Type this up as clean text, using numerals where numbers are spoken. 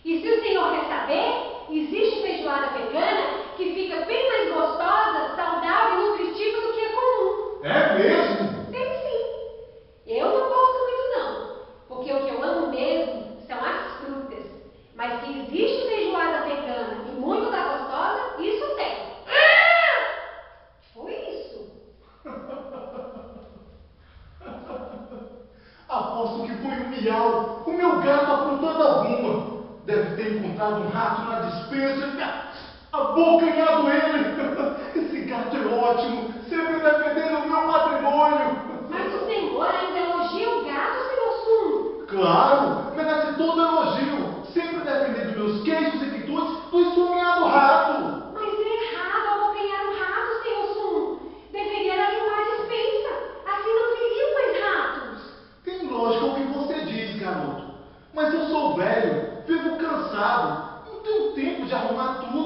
E se o senhor quer saber, existe feijoada vegana que fica bem mais gostosa, saudável e nutritiva do que a comum. É mesmo? Tem sim. Eu não gosto muito não, porque o que eu amo mesmo são as frutas. Mas que existe feijoada vegana e muito da gostosa, isso tem. Foi isso. Aposto que foi o Miau, o meu gato aprontando alguma. Deve ter encontrado um rato na despensa e abocanhado ele. Esse gato é ótimo, sempre defendendo o meu patrimônio. Mas o senhor ainda elogia o gato, senhor Sum? Claro, merece todo elogio, sempre defendendo meus queijos e quitutes do esfomeado rato. Mas é errado abocanhar o rato, senhor Sum. Deveria limpar a despensa. Assim não viriam mais ratos. Tem lógica o que você diz, garoto. Mas eu sou velho, vivo cansado, não tenho tempo de arrumar tudo.